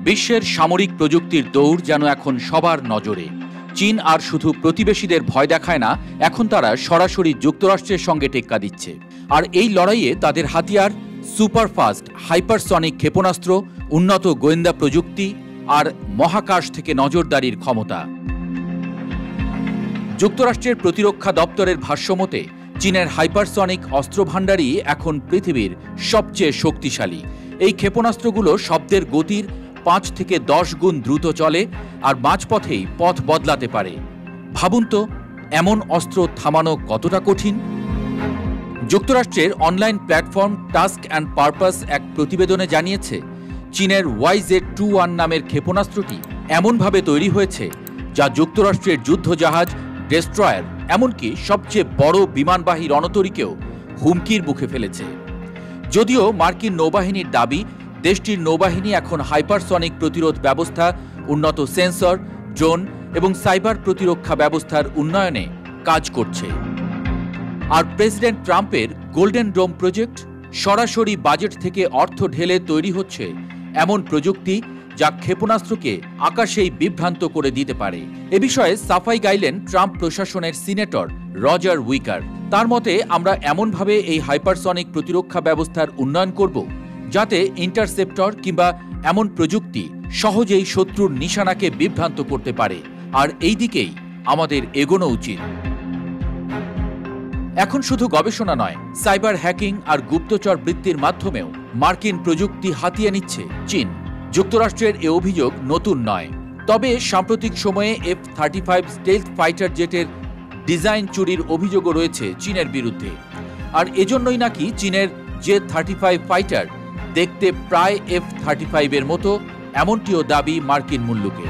বিশ্বের সামরিক প্রযুক্তির দৌড় যেন এখন সবার নজরে। চীন আর শুধু প্রতিবেশীদের ভয় দেখায় না, এখন তারা সরাসরি যুক্তরাষ্ট্রের সঙ্গে টেক্কা দিচ্ছে। আর এই লড়াইয়ে তাদের হাতিয়ার সুপারফাস্ট হাইপারসনিক ক্ষেপণাস্ত্র, উন্নত গোয়েন্দা প্রযুক্তি আর মহাকাশ থেকে নজরদারির ক্ষমতা। যুক্তরাষ্ট্রের প্রতিরক্ষা দপ্তরের ভাষ্যমতে চীনের হাইপারসনিক অস্ত্রভাণ্ডারই এখন পৃথিবীর সবচেয়ে শক্তিশালী। এই ক্ষেপণাস্ত্রগুলো শব্দের গতির 5 থেকে 10 গুণ দ্রুত চলে আর মাঝপথেই পথ বদলাতে পারে। ভাবুন তো, এমন অস্ত্র থামানো কতটা কঠিন। যুক্তরাষ্ট্রের online platform task and purpose এক প্রতিবেদনে জানিয়েছে, চীনের YZ-21 নামের ক্ষেপণাস্ত্রটি এমনভাবে তৈরি হয়েছে যা যুক্তরাষ্ট্রের যুদ্ধজাহাজ, ডেস্ট্রয়ার, এমনকি সবচেয়ে বড় বিমানবাহী রণতরীকেও হুমকির মুখে ফেলেছে। যদিও মার্কিন নৌবাহিনীর দাবি, দেশটির নৌবাহিনী এখন হাইপারসনিক প্রতিরোধ ব্যবস্থা, উন্নত সেন্সর, ড্রোন এবং সাইবার প্রতিরক্ষা ব্যবস্থার উন্নয়নে কাজ করছে। আর প্রেসিডেন্ট ট্রাম্পের গোল্ডেন ডোম প্রজেক্ট, সরাসরি বাজেট থেকে অর্থ ঢেলে তৈরি হচ্ছে এমন প্রযুক্তি যা ক্ষেপণাস্ত্রকে আকাশেই বিভ্রান্ত করে দিতে পারে। এ বিষয়ে সাফাই গাইলেন ট্রাম্প প্রশাসনের সিনেটর রজার উইকার। তার মতে, আমরা এমনভাবে এই হাইপারসনিক প্রতিরক্ষা ব্যবস্থার উন্নয়ন করব যাতে ইন্টারসেপ্টর কিংবা এমন প্রযুক্তি সহজেই শত্রুর নিশানাকে বিভ্রান্ত করতে পারে। আর এই দিকেই আমাদের এগোনো উচিত। এখন শুধু গবেষণা নয়, সাইবার হ্যাকিং আর গুপ্তচর বৃত্তির মাধ্যমেও মার্কিন প্রযুক্তি হাতিয়ে নিচ্ছে চীন। যুক্তরাষ্ট্রের এ অভিযোগ নতুন নয়, তবে সাম্প্রতিক সময়ে F-35 স্টেলথ ফাইটার জেটের ডিজাইন চুরির অভিযোগও রয়েছে চীনের বিরুদ্ধে। আর এজন্যই নাকি চীনের J-35 ফাইটার দেখতে প্রায় F-35 এর মতো, এমনটিও দাবি মার্কিন মুল্লুকে।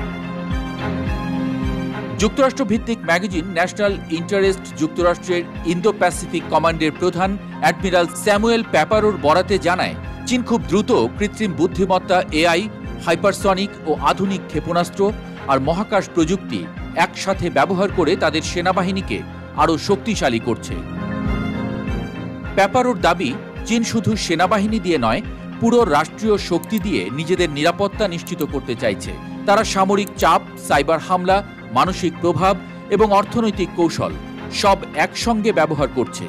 যুক্তরাষ্ট্র ভিত্তিক ম্যাগাজিন ন্যাশনাল ইন্টারেস্ট যুক্তরাষ্ট্রের ইন্দো প্যাসিফিক কমান্ডের প্রধান অ্যাডমিরাল স্যামুয়েল প্যাপারোর বরাতে জানায়, চীন খুব দ্রুত কৃত্রিম বুদ্ধিমত্তা, AI, হাইপারসনিক ও আধুনিক ক্ষেপণাস্ত্র আর মহাকাশ প্রযুক্তি একসাথে ব্যবহার করে তাদের সেনাবাহিনীকে আরও শক্তিশালী করছে। প্যাপারোর দাবি, চীন শুধু সেনাবাহিনী দিয়ে নয়, পুরো রাষ্ট্রীয় শক্তি দিয়ে নিজেদের নিরাপত্তা নিশ্চিত করতে চাইছে। তারা সামরিক চাপ, সাইবার হামলা, মানসিক প্রভাব এবং অর্থনৈতিক কৌশল সব একসঙ্গে ব্যবহার করছে।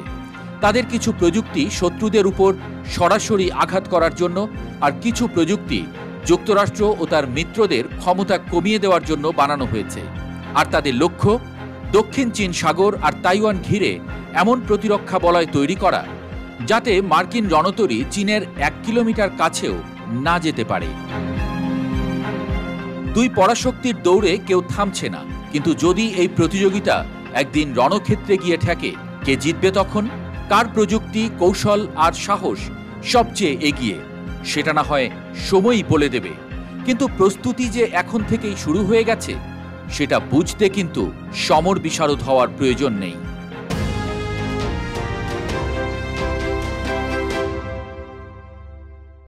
তাদের কিছু প্রযুক্তি শত্রুদের উপর সরাসরি আঘাত করার জন্য, আর কিছু প্রযুক্তি যুক্তরাষ্ট্র ও তার মিত্রদের ক্ষমতা কমিয়ে দেওয়ার জন্য বানানো হয়েছে। আর তাদের লক্ষ্য, দক্ষিণ চীন সাগর আর তাইওয়ান ঘিরে এমন প্রতিরক্ষা বলয় তৈরি করা যাতে মার্কিন রণতরী চীনের 1 কিলোমিটার কাছেও না যেতে পারে। দুই পরাশক্তির দৌড়ে কেউ থামছে না, কিন্তু যদি এই প্রতিযোগিতা একদিন রণক্ষেত্রে গিয়ে ঠেকে, কে জিতবে তখন? কার প্রযুক্তি, কৌশল আর সাহস সবচেয়ে এগিয়ে, সেটা না হয় সময়ই বলে দেবে। কিন্তু প্রস্তুতি যে এখন থেকেই শুরু হয়ে গেছে, সেটা বুঝতে কিন্তু সমর বিশারদ হওয়ার প্রয়োজন নেই।